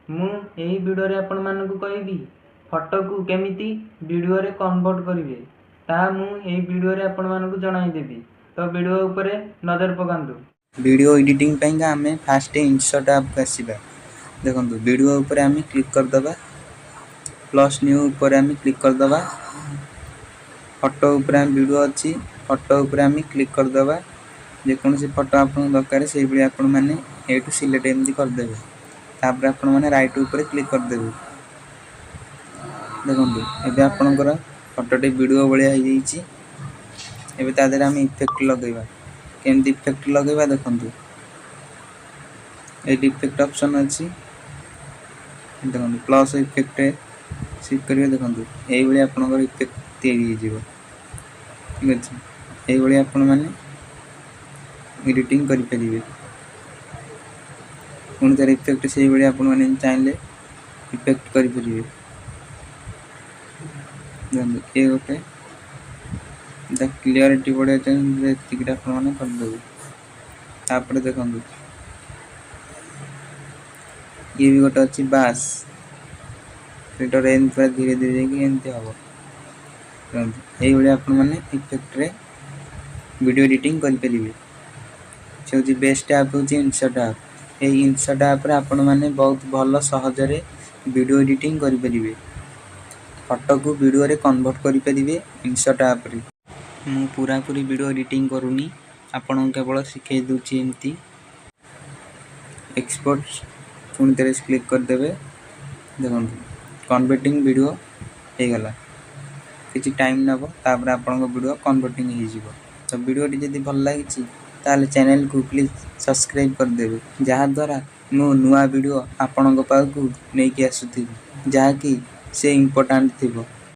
ମୁଁ ଏହି ଭିଡ଼ିଓରେ ଆପଣମାନଙ୍କୁ କହିବି ଫଟୋକୁ କେମିତି ଭିଡ଼ିଓରେ କନଭର୍ଟ କରିବେ, ତାହା ମୁଁ ଏହି ଭିଡ଼ିଓରେ ଆପଣମାନଙ୍କୁ ଜଣାଇଦେବି। ତ ଭିଡ଼ିଓ ଉପରେ ନଜର ପକାନ୍ତୁ। वीडियो एडिटिंग पाइंका आम फास्ट इनसर्ट ऐप को आसवा। देखो वीडियो उपर आम क्लिक करदे, प्लस न्यू उपर आम क्लिक करदे, फोटो उपर वीडियो अच्छी फोटो उपर आम क्लिक करदे। जेकोसी फोटो आप दरकार से आपण मैंने ये सिलेक्ट एमती करदे। तापर आपण मैंने राइट उपर क्लिक करदे। देखो ये आपणकर फोटोटी वीडियो भाया हो तादेह आम इफेक्ट लगेगा। केमती इफेक्ट लगेगा देखो ये इफेक्ट ऑप्शन अच्छी देखो प्लस इफेक्ट सिलेक्ट करेंगे। देखो ये आपणकर इफेक्ट तैयारी ठीक अच्छे ये आपण मैंने एडिटिंग करेंगे। पुणी तार इफेक्ट से आपने चाहिए इफेक्ट करेंगे। ये गोटे क्लीयरिटी बढ़िया चाहिए आपने करदे। तापर देखो ये भी गोटे अच्छी बास रेंज पूरा धीरे धीरे एमती हम ये आपने इफेक्ट रे वीडियो एडिटिंग करेंगे। से हूँ बेस्ट ऐप हूँ इनसर्ट ऐप। ये इनसर्ट ऐप आपण मैंने बहुत भल सहजरे वीडियो एडिटिंग करेंगे। फोटो को वीडियो रे कन्वर्ट करेंगे इनसर्ट ऐप रे। मु पूरा पूरी वीडियो एडिटिंग करूनी, आपन केवल सिखाई दूची एमती। एक्सपोर्ट पुणी तेरे क्लिक करदे। देखो कन्वर्टिंग वीडियो हो गला किसी टाइम नब तापर आपन वीडियो कन्वर्टिंग हो। तो वीडियो जदि भल लगी ताले चैनल को प्लीज सब्सक्राइब करदेवे, जहाँद्वारा मो नुआ वीडियो आपण पाखु नहीं आसुथी जहाँकि से इम्पोर्टाट थी।